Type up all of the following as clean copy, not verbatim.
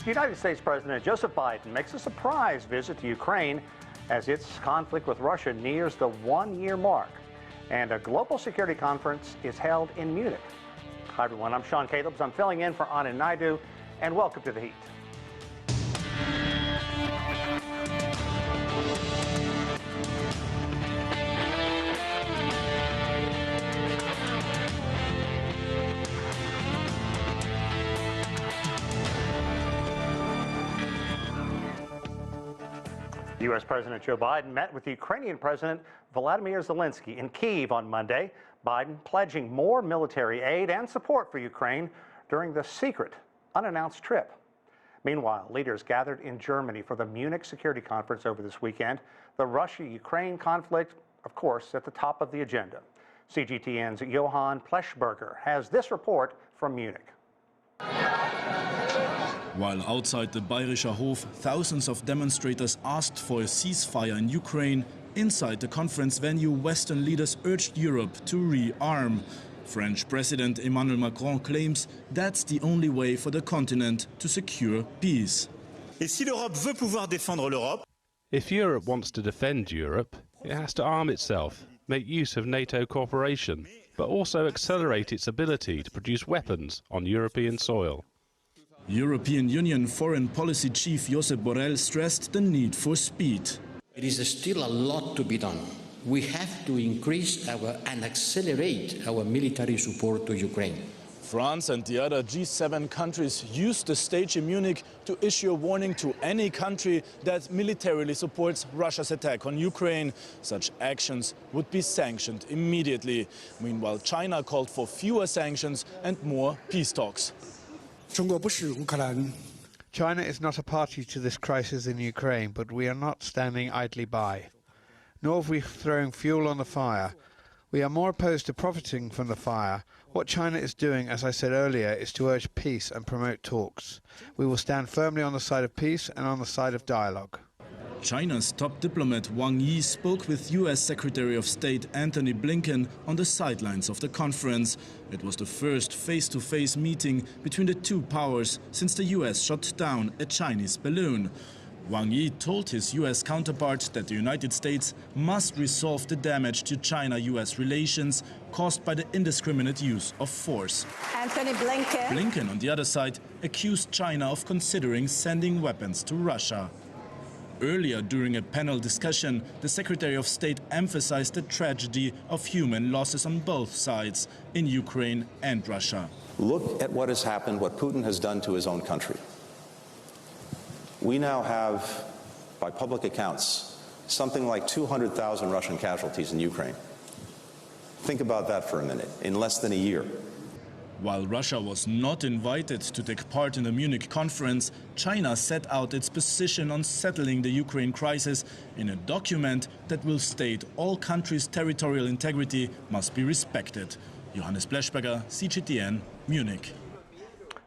United States President Joseph Biden makes a surprise visit to Ukraine as its conflict with Russia nears the one-year mark. And a global security conference is held in Munich. Hi, everyone. I'm Sean Calebs. I'm filling in for Anand Naidu, and welcome to The Heat. U.S. President Joe Biden met with the Ukrainian President Volodymyr Zelenskyy in Kyiv on Monday. Biden pledging more military aid and support for Ukraine during the secret, unannounced trip. Meanwhile, leaders gathered in Germany for the Munich Security Conference over this weekend. The Russia-Ukraine conflict, of course, at the top of the agenda. CGTN's Johann Pleschberger has this report from Munich. While outside the Bayerischer Hof, thousands of demonstrators asked for a ceasefire in Ukraine, inside the conference venue, Western leaders urged Europe to rearm. French President Emmanuel Macron claims that's the only way for the continent to secure peace. If Europe wants to defend Europe, it has to arm itself, make use of NATO cooperation, but also accelerate its ability to produce weapons on European soil. European Union Foreign Policy Chief Josep Borrell stressed the need for speed. It is still a lot to be done. We have to increase and accelerate our military support to Ukraine. France and the other G7 countries used the stage in Munich to issue a warning to any country that militarily supports Russia's attack on Ukraine. Such actions would be sanctioned immediately. Meanwhile, China called for fewer sanctions and more peace talks. China is not a party to this crisis in Ukraine, but we are not standing idly by. Nor have we thrown fuel on the fire. We are more opposed to profiting from the fire. What China is doing, as I said earlier, is to urge peace and promote talks. We will stand firmly on the side of peace and on the side of dialogue. China's top diplomat Wang Yi spoke with U.S. Secretary of State Antony Blinken on the sidelines of the conference. It was the first face-to-face meeting between the two powers since the U.S. shot down a Chinese balloon. Wang Yi told his U.S. counterpart that the United States must resolve the damage to China-U.S. relations caused by the indiscriminate use of force. Antony Blinken. Blinken, on the other side, accused China of considering sending weapons to Russia. Earlier, during a panel discussion, the Secretary of State emphasized the tragedy of human losses on both sides, in Ukraine and Russia. Look at what has happened, what Putin has done to his own country. We now have, by public accounts, something like 200,000 Russian casualties in Ukraine. Think about that for a minute, in less than a year. While Russia was not invited to take part in the Munich conference, China set out its position on settling the Ukraine crisis in a document that will state all countries' territorial integrity must be respected. Johannes Pleschberger, CGTN, Munich.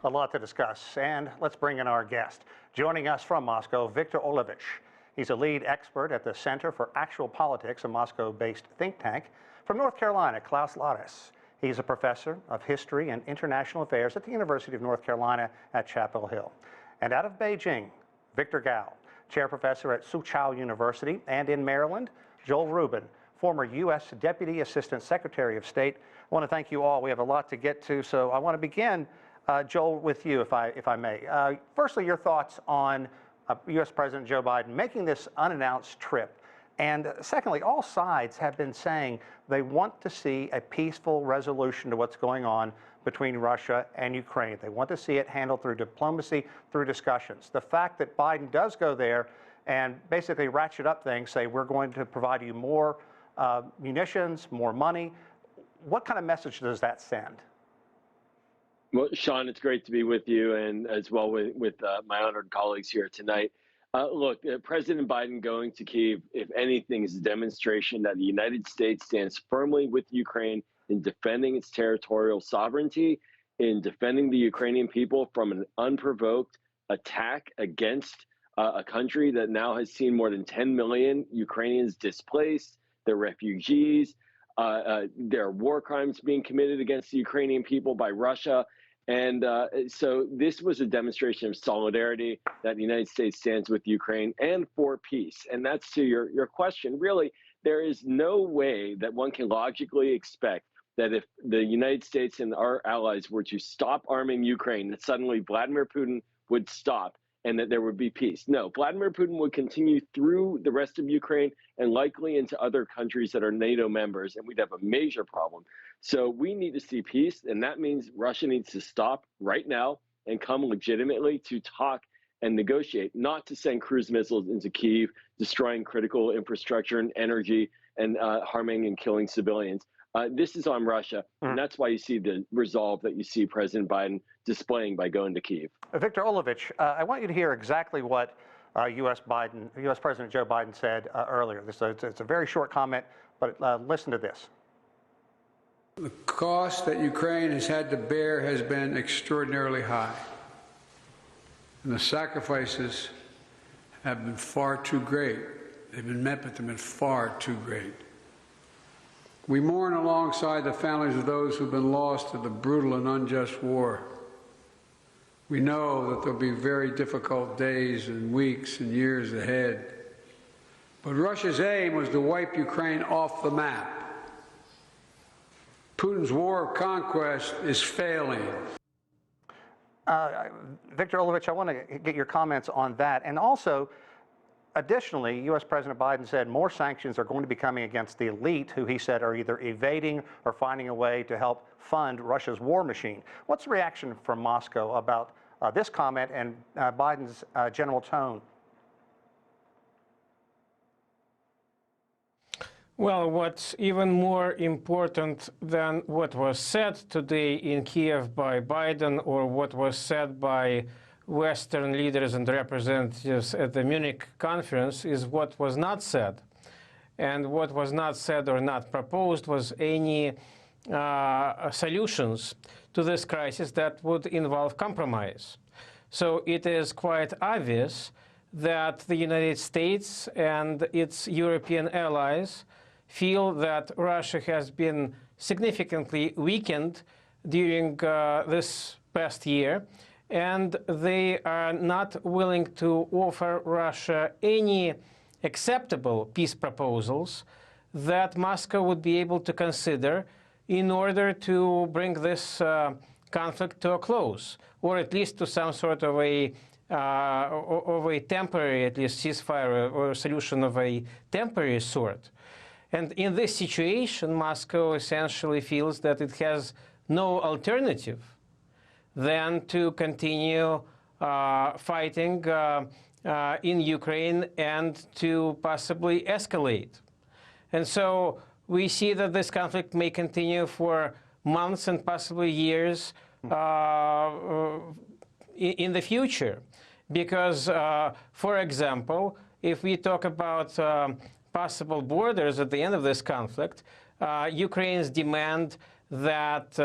A lot to discuss, and let's bring in our guest. Joining us from Moscow, Viktor Olevich. He's a lead expert at the Center for Actual Politics, a Moscow-based think tank. From North Carolina, Klaus Larres. He's a professor of history and international affairs at the University of North Carolina at Chapel Hill. And out of Beijing, Victor Gao, chair professor at Soochow University. And in Maryland, Joel Rubin, former U.S. Deputy Assistant Secretary of State. I want to thank you all. We have a lot to get to, so I want to begin, Joel, with you, if I may. Firstly, your thoughts on U.S. President Joe Biden making this unannounced trip. And secondly, all sides have been saying they want to see a peaceful resolution to what's going on between Russia and Ukraine. They want to see it handled through diplomacy, through discussions. The fact that Biden does go there and basically ratchet up things, say we're going to provide you more munitions, more money, what kind of message does that send? Well, Sean, it's great to be with you and as well with my honored colleagues here tonight. Look, President Biden going to Kyiv, if anything, is a demonstration that the United States stands firmly with Ukraine in defending its territorial sovereignty, in defending the Ukrainian people from an unprovoked attack against a country that now has seen more than 10 million Ukrainians displaced, they're refugees, there are war crimes being committed against the Ukrainian people by Russia. And so this was a demonstration of solidarity that the United States stands with Ukraine and for peace. And that's to your question. Really, there is no way that one can logically expect that if the United States and our allies were to stop arming Ukraine, that suddenly Vladimir Putin would stop and that there would be peace. No, Vladimir Putin would continue through the rest of Ukraine and likely into other countries that are NATO members, and we'd have a major problem. So we need to see peace, and that means Russia needs to stop right now and come legitimately to talk and negotiate, not to send cruise missiles into Kyiv, destroying critical infrastructure and energy and harming and killing civilians. This is on Russia, and that's why you see the resolve that you see President Biden displaying by going to Kyiv. Viktor Olevich, I want you to hear exactly what U.S. President Joe Biden said earlier. It's a very short comment, but listen to this. The cost that Ukraine has had to bear has been extraordinarily high, and the sacrifices have been far too great. They've been met, but they've been far too great. We mourn alongside the families of those who've been lost to the brutal and unjust war. We know that there'll be very difficult days and weeks and years ahead. But Russia's aim was to wipe Ukraine off the map. Putin's war of conquest is failing. Viktor Olevich, I want to get your comments on that. And also, additionally, U.S. President Biden said more sanctions are going to be coming against the elite, who he said are either evading or finding a way to help fund Russia's war machine. What's the reaction from Moscow about this comment and Biden's general tone? Well, what's even more important than what was said today in Kyiv by Biden or what was said by Western leaders and representatives at the Munich Conference is what was not said. And what was not said or not proposed was any solutions to this crisis that would involve compromise. So it is quite obvious that the United States and its European allies feel that Russia has been significantly weakened during this past year, and they are not willing to offer Russia any acceptable peace proposals that Moscow would be able to consider in order to bring this conflict to a close, or at least to some sort of a temporary, at least, ceasefire or solution of a temporary sort. And in this situation, Moscow essentially feels that it has no alternative than to continue fighting in Ukraine and to possibly escalate. And so we see that this conflict may continue for months and possibly years in the future. Because, for example, if we talk about possible borders at the end of this conflict, Ukraine's demand that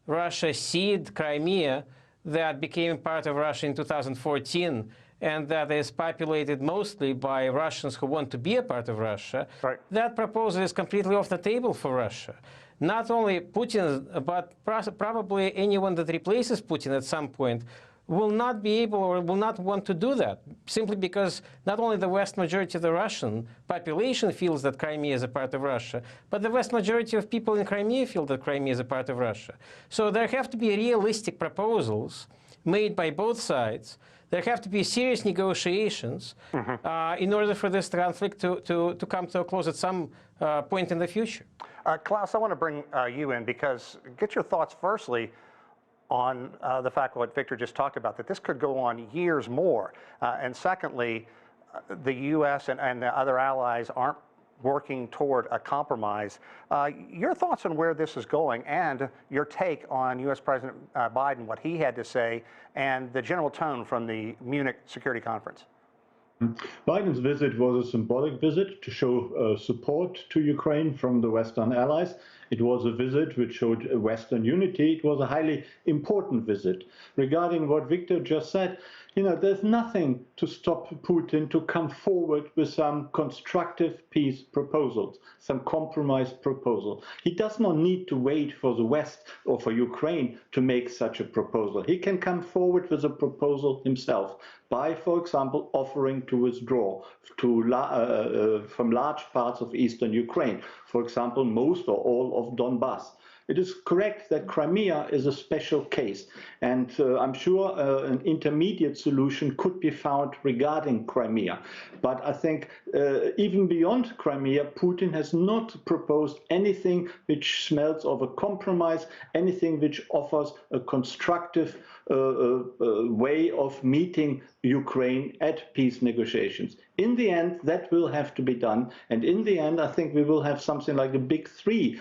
Russia cede Crimea, that became part of Russia in 2014, and that is populated mostly by Russians who want to be a part of Russia, right. That proposal is completely off the table for Russia. Not only Putin, but probably anyone that replaces Putin at some point will not be able or will not want to do that, simply because not only the vast majority of the Russian population feels that Crimea is a part of Russia, but the vast majority of people in Crimea feel that Crimea is a part of Russia. So there have to be realistic proposals made by both sides. There have to be serious negotiations in order for this conflict to come to a close at some point in the future. Klaus, I want to bring you in because get your thoughts firstly on the fact what Victor just talked about, that this could go on years more. And secondly, the U.S. and the other allies aren't working toward a compromise. Your thoughts on where this is going and your take on U.S. President Biden, what he had to say, and the general tone from the Munich Security Conference? Biden's visit was a symbolic visit to show support to Ukraine from the Western allies. It was a visit which showed Western unity. It was a highly important visit. Regarding what Victor just said, There's nothing to stop Putin to come forward with some constructive peace proposals, some compromise proposal. He does not need to wait for the West or for Ukraine to make such a proposal. He can come forward with a proposal himself by, for example, offering to withdraw from large parts of eastern Ukraine, for example, most or all of Donbass. It is correct that Crimea is a special case, and I'm sure an intermediate solution could be found regarding Crimea. But I think even beyond Crimea, Putin has not proposed anything which smells of a compromise, anything which offers a constructive way of meeting Ukraine at peace negotiations. In the end, that will have to be done. And in the end, I think we will have something like a big three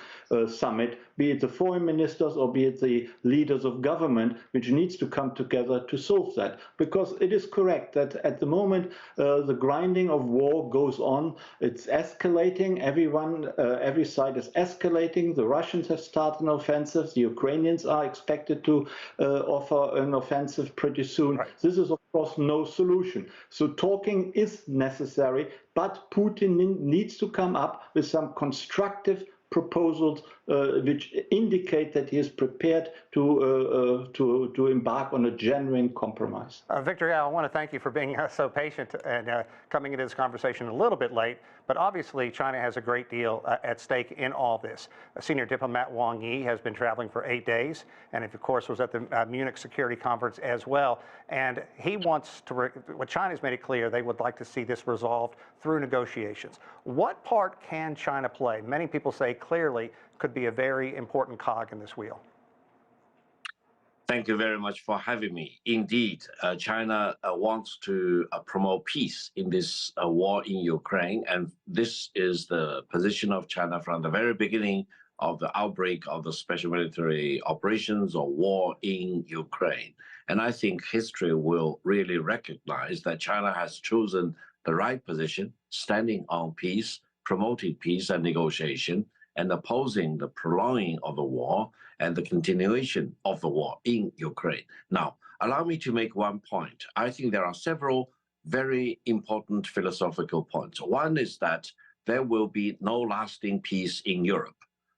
summit, be it the foreign ministers or be it the leaders of government, which needs to come together to solve that. Because it is correct that at the moment, the grinding of war goes on. It's escalating. Every side is escalating. The Russians have started an offensive. The Ukrainians are expected to offer an offensive pretty soon. Right. This is, of course, no solution. So talking is necessary, but Putin needs to come up with some constructive proposals which indicate that he is prepared to embark on a genuine compromise. Viktor, I want to thank you for being so patient and coming into this conversation a little bit late, but obviously China has a great deal at stake in all this. Senior diplomat Wang Yi has been traveling for 8 days, and of course was at the Munich Security Conference as well, and he wants to, what China's made it clear, they would like to see this resolved through negotiations. What part can China play? Many people say clearly could be a very important cog in this wheel. Thank you very much for having me. Indeed, China wants to promote peace in this war in Ukraine, and this is the position of China from the very beginning of the outbreak of the special military operations or war in Ukraine. And I think history will really recognize that China has chosen the right position, standing on peace, promoting peace and negotiation, and opposing the prolonging of the war and the continuation of the war in Ukraine. Now, allow me to make one point. I think there are several very important philosophical points. One is that there will be no lasting peace in Europe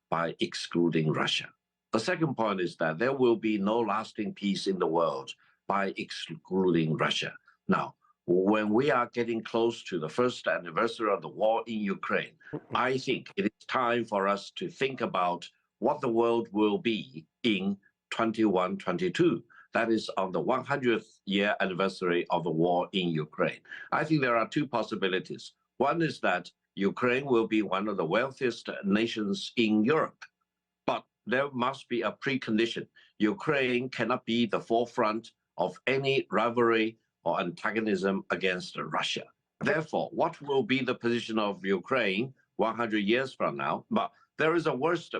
by excluding Russia. The second point is that there will be no lasting peace in the world by excluding Russia. Now, when we are getting close to the first anniversary of the war in Ukraine, I think it is time for us to think about what the world will be in 2122. That is on the 100th year anniversary of the war in Ukraine. I think there are two possibilities. One is that Ukraine will be one of the wealthiest nations in Europe, but there must be a precondition. Ukraine cannot be the forefront of any rivalry or antagonism against Russia. Therefore, what will be the position of Ukraine 100 years from now? But there is a worst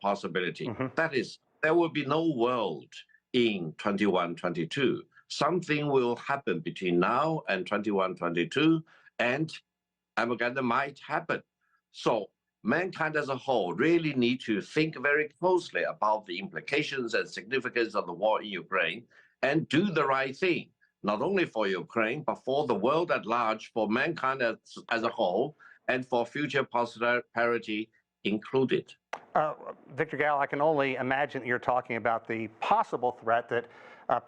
possibility. That is, there will be no world in 2122. Something will happen between now and 2122, and Armageddon might happen. So mankind as a whole really need to think very closely about the implications and significance of the war in Ukraine and do the right thing, not only for Ukraine, but for the world at large, for mankind as a whole, and for future prosperity included. Viktor Gall, I can only imagine that you're talking about the possible threat that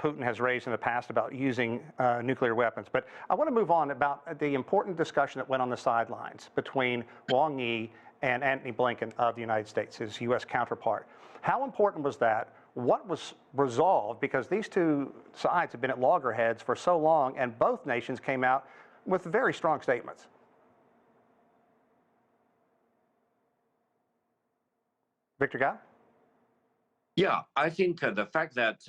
Putin has raised in the past about using nuclear weapons. But I want to move on about the important discussion that went on the sidelines between Wang Yi and Antony Blinken of the United States, his U.S. counterpart. How important was that? What was resolved? Because these two sides have been at loggerheads for so long, and both nations came out with very strong statements. Viktor Gall? Yeah, I think the fact that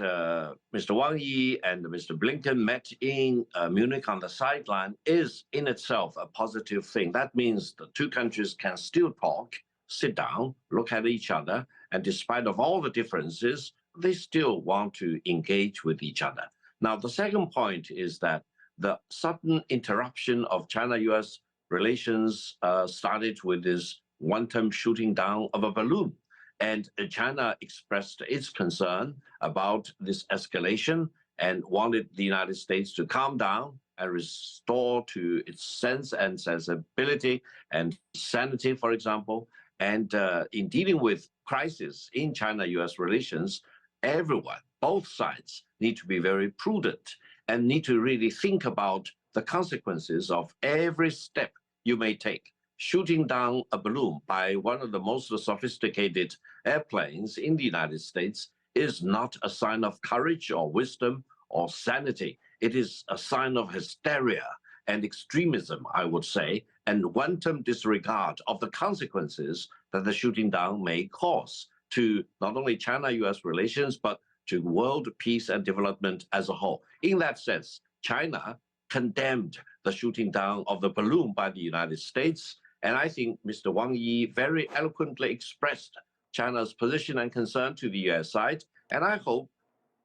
Mr. Wang Yi and Mr. Blinken met in Munich on the sideline is in itself a positive thing. That means the two countries can still talk, sit down, look at each other, and despite of all the differences, they still want to engage with each other. Now, the second point is that the sudden interruption of China-US relations started with this one-time shooting down of a balloon. And China expressed its concern about this escalation and wanted the United States to calm down and restore to its sense and sensibility and sanity, for example. And in dealing with crisis in China-US relations, everyone, both sides, need to be very prudent and need to really think about the consequences of every step you may take. Shooting down a balloon by one of the most sophisticated airplanes in the United States is not a sign of courage or wisdom or sanity. It is a sign of hysteria and extremism, I would say, and wanton disregard of the consequences that the shooting down may cause to not only China-US relations, but to world peace and development as a whole. In that sense, China condemned the shooting down of the balloon by the United States. And I think Mr. Wang Yi very eloquently expressed China's position and concern to the US side. And I hope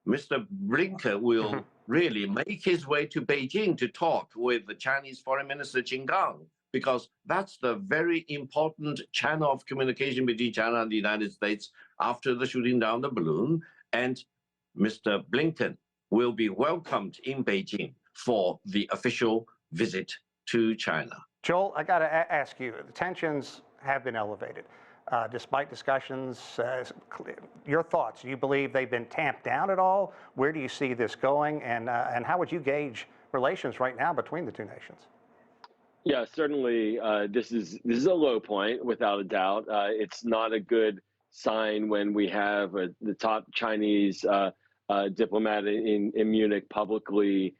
Mr. Blinken will really make his way to Beijing to talk with the Chinese Foreign Minister Qin Gang, because that's the very important channel of communication between China and the United States after the shooting down the balloon. And Mr. Blinken will be welcomed in Beijing for the official visit to China. Joel, I got to ask you, the tensions have been elevated. Despite discussions, your thoughts, do you believe they've been tamped down at all? Where do you see this going? And how would you gauge relations right now between the two nations? Yeah, certainly this is a low point, without a doubt. It's not a good sign when we have the top Chinese diplomat in Munich publicly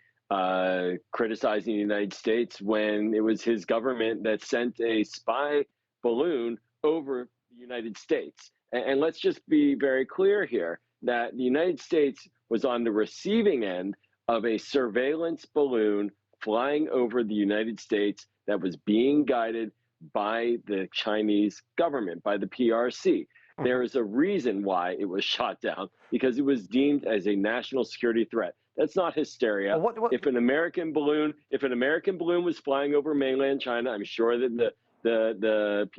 criticizing the United States when it was his government that sent a spy balloon over the United States. And let's just be very clear here that the United States was on the receiving end of a surveillance balloon flying over the United States that was being guided by the Chinese government, by the PRC. There is a reason why it was shot down, because it was deemed as a national security threat. That's not hysteria. If an American balloon was flying over mainland China, I'm sure that the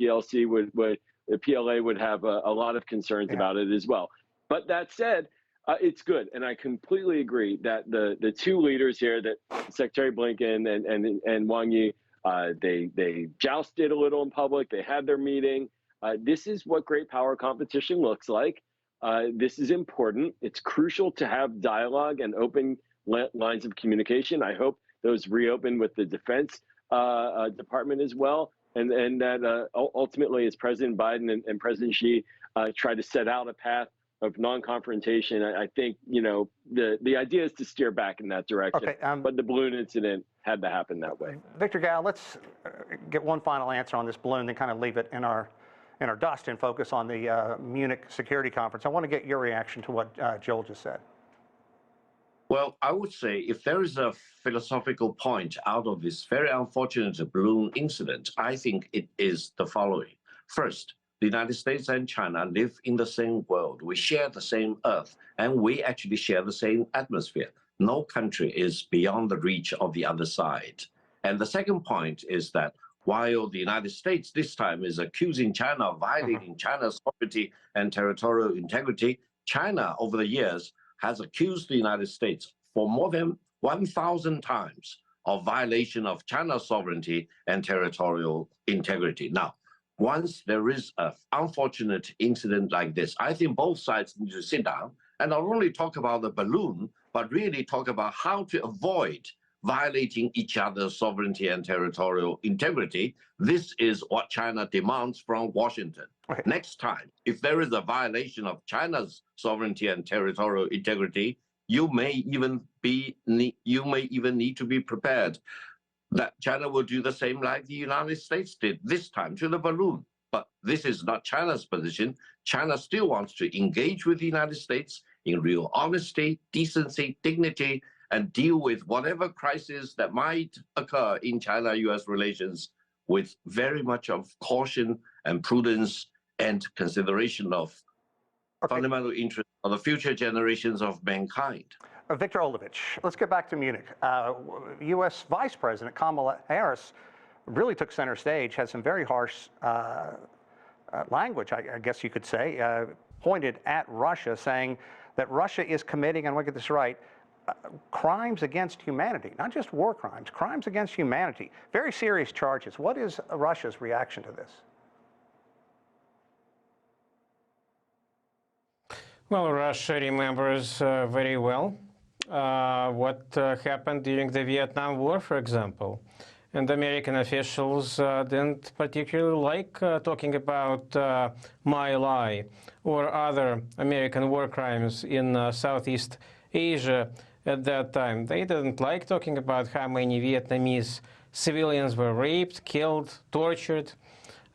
PLA would have a lot of concerns about it as well. But that said, it's good, and I completely agree that the two leaders here, that Secretary Blinken and Wang Yi, they jousted a little in public. They had their meeting. This is what great power competition looks like. This is important. It's crucial to have dialogue and open lines of communication. I hope those reopen with the Defense Department as well, and that ultimately, as President Biden and President Xi try to set out a path of non-confrontation, I think, the idea is to steer back in that direction. Okay, but the balloon incident had to happen that way. Victor Gao, let's get one final answer on this balloon, then kind of leave it in our dust and focus on the Munich Security Conference. I want to get your reaction to what Joel just said. Well, I would say if there is a philosophical point out of this very unfortunate balloon incident, I think it is the following. First, the United States and China live in the same world. We share the same earth, and we actually share the same atmosphere. No country is beyond the reach of the other side. And the second point is that while the United States this time is accusing China of violating China's sovereignty and territorial integrity, China over the years has accused the United States for more than 1,000 times of violation of China's sovereignty and territorial integrity. Now, once there is an unfortunate incident like this, I think both sides need to sit down and not only talk about the balloon, but really talk about how to avoid violating each other's sovereignty and territorial integrity. This is what China demands from Washington. Okay. Next time, if there is a violation of China's sovereignty and territorial integrity, you may even need to be prepared that China will do the same like the United States did this time to the balloon. But this is not China's position. China still wants to engage with the United States in real honesty, decency, dignity, and deal with whatever crisis that might occur in China-US relations with very much of caution and prudence and consideration of fundamental interest of the future generations of mankind. Viktor Olevich, let's get back to Munich. U.S. Vice President Kamala Harris really took center stage, had some very harsh language, I guess you could say, pointed at Russia, saying that Russia is committing, and we'll get this right, crimes against humanity, not just war crimes, crimes against humanity, very serious charges. What is Russia's reaction to this? Well, Russia remembers very well what happened during the Vietnam War, for example. And American officials didn't particularly like talking about My Lai or other American war crimes in Southeast Asia at that time. They didn't like talking about how many Vietnamese civilians were raped, killed, tortured.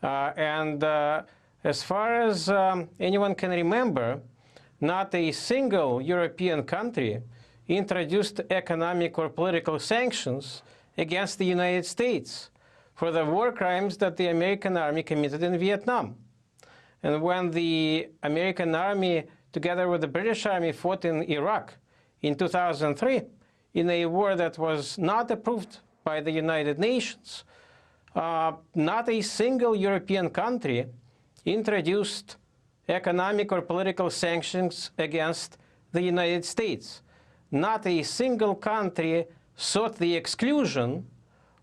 As far as anyone can remember, not a single European country introduced economic or political sanctions against the United States for the war crimes that the American army committed in Vietnam. And when the American army, together with the British army, fought in Iraq in 2003, in a war that was not approved by the United Nations, not a single European country introduced economic or political sanctions against the United States. Not a single country sought the exclusion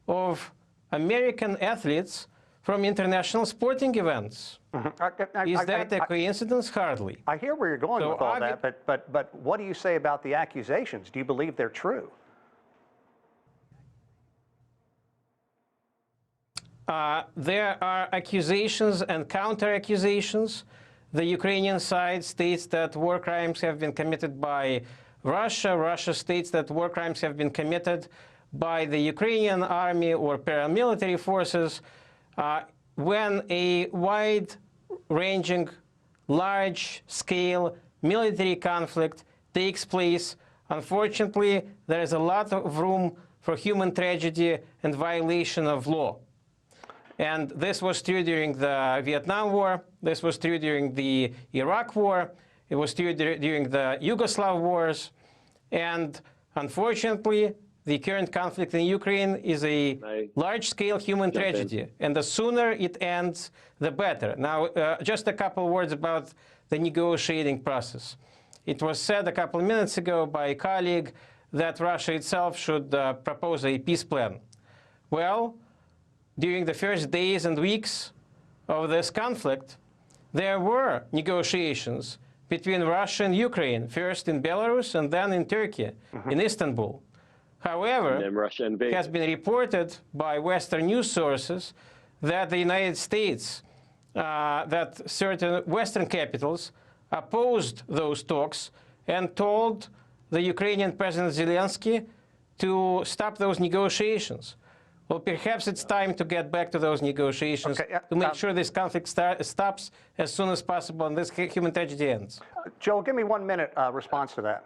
of American athletes from international sporting events. Is that a coincidence? Hardly. I hear where you're going with all that, but what do you say about the accusations? Do you believe they're true? There are accusations and counter-accusations. The Ukrainian side states that war crimes have been committed by Russia. Russia states that war crimes have been committed by the Ukrainian army or paramilitary forces. When a wide-ranging, large-scale military conflict takes place, unfortunately, there is a lot of room for human tragedy and violation of law. And this was true during the Vietnam War. This was true during the Iraq War. It was true during the Yugoslav wars. And unfortunately, the current conflict in Ukraine is a large-scale human tragedy. And the sooner it ends, the better. Now, just a couple words about the negotiating process. It was said a couple of minutes ago by a colleague that Russia itself should propose a peace plan. Well, during the first days and weeks of this conflict, there were negotiations between Russia and Ukraine, first in Belarus and then in Turkey, in Istanbul. However, it has been reported by Western news sources that the United States, that certain Western capitals opposed those talks and told the Ukrainian President Zelenskyy to stop those negotiations. Well, perhaps it's time to get back to those negotiations to make sure this conflict stops as soon as possible and this human tragedy ends. Joel, give me 1 minute response to that.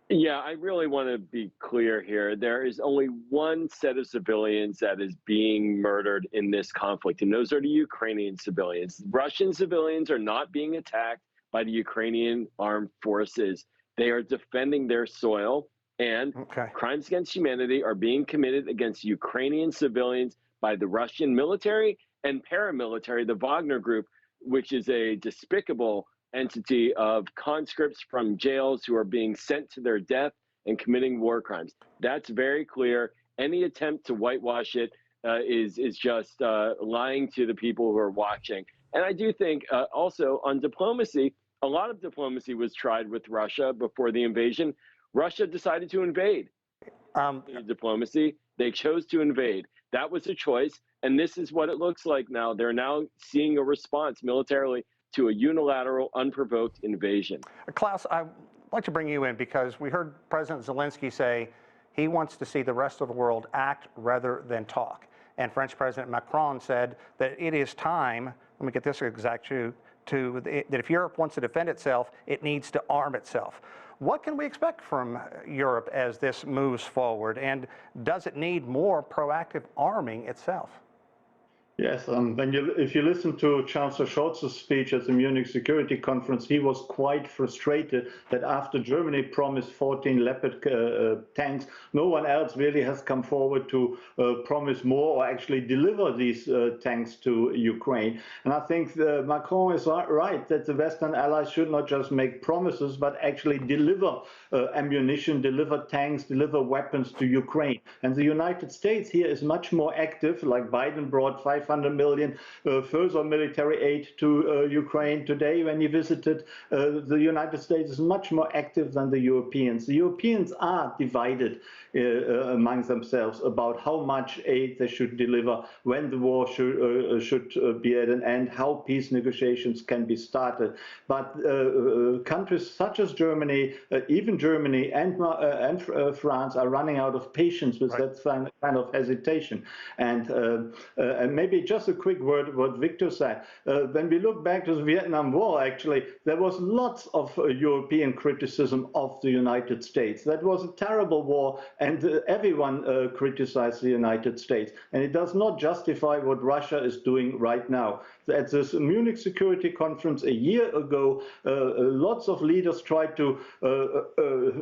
Yeah, I really want to be clear here. There is only one set of civilians that is being murdered in this conflict, and those are the Ukrainian civilians. Russian civilians are not being attacked by the Ukrainian armed forces. They are defending their soil. And crimes against humanity are being committed against Ukrainian civilians by the Russian military and paramilitary, the Wagner Group, which is a despicable entity of conscripts from jails who are being sent to their death and committing war crimes. That's very clear. Any attempt to whitewash it is just lying to the people who are watching. And I do think also on diplomacy, a lot of diplomacy was tried with Russia before the invasion. Russia decided to invade. Diplomacy, they chose to invade. That was a choice, and this is what it looks like now. They're now seeing a response militarily to a unilateral, unprovoked invasion. Klaus, I'd like to bring you in because we heard President Zelenskyy say he wants to see the rest of the world act rather than talk. And French President Macron said that it is time, let me get this exact that if Europe wants to defend itself, it needs to arm itself. What can we expect from Europe as this moves forward, and does it need more proactive arming itself? Yes, if you listen to Chancellor Scholz's speech at the Munich Security Conference, he was quite frustrated that after Germany promised 14 Leopard tanks, no one else really has come forward to promise more or actually deliver these tanks to Ukraine. And I think Macron is right that the Western allies should not just make promises, but actually deliver ammunition, deliver tanks, deliver weapons to Ukraine. And the United States here is much more active, like Biden brought 500 million further military aid to Ukraine today when he visited. The United States is much more active than the Europeans. The Europeans are divided among themselves about how much aid they should deliver, when the war should be at an end, how peace negotiations can be started. But countries such as Germany, even Germany and France are running out of patience with that kind of hesitation. And maybe just a quick word what Victor said. When we look back to the Vietnam War, actually, there was lots of European criticism of the United States. That was a terrible war, and everyone criticized the United States. And it does not justify what Russia is doing right now. At this Munich Security Conference a year ago, lots of leaders tried to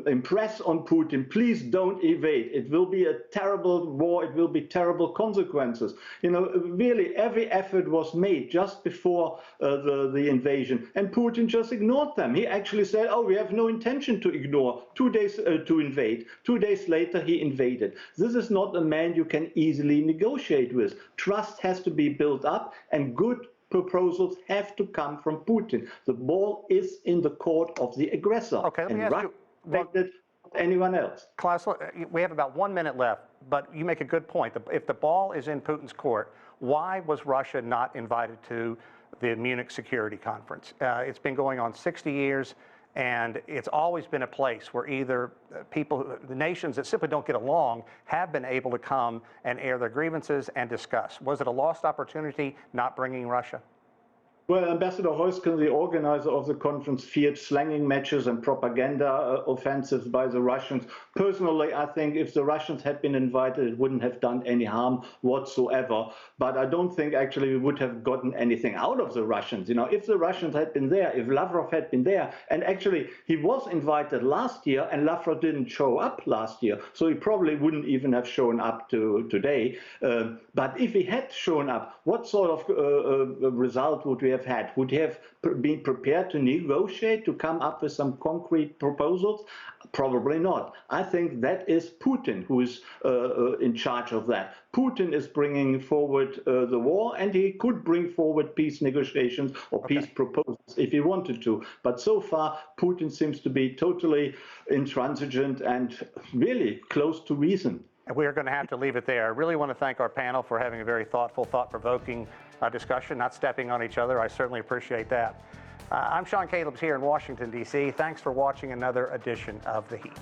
impress on Putin, please don't invade. It will be a terrible war. It will be terrible consequences. You know, really every effort was made just before the invasion, and Putin just ignored them. He actually said, oh, we have no intention to ignore. 2 days to invade. 2 days later, he invaded. This is not a man you can easily negotiate with. Trust has to be built up, and good proposals have to come from Putin. The ball is in the court of the aggressor. Okay, let me ask you, anyone else. Klaus, we have about 1 minute left, but you make a good point. If the ball is in Putin's court, why was Russia not invited to the Munich Security Conference? It's been going on 60 years, and it's always been a place where either the nations that simply don't get along have been able to come and air their grievances and discuss. Was it a lost opportunity not bringing Russia? Well, Ambassador Heusken, the organizer of the conference, feared slanging matches and propaganda offensives by the Russians. Personally, I think if the Russians had been invited, it wouldn't have done any harm whatsoever. But I don't think actually we would have gotten anything out of the Russians. You know, if the Russians had been there, if Lavrov had been there, and actually he was invited last year, and Lavrov didn't show up last year, so he probably wouldn't even have shown up today. But if he had shown up, what sort of result would we have had? Would he have been prepared to negotiate, to come up with some concrete proposals? Probably not. I think that is Putin who is in charge of that. Putin is bringing forward the war, and he could bring forward peace negotiations or peace proposals if he wanted to. But so far, Putin seems to be totally intransigent and really close to reason. And we are going to have to leave it there. I really want to thank our panel for having a very thoughtful, thought-provoking discussion, not stepping on each other. I certainly appreciate that. I'm Sean Calebs here in Washington, D.C. Thanks for watching another edition of The Heat.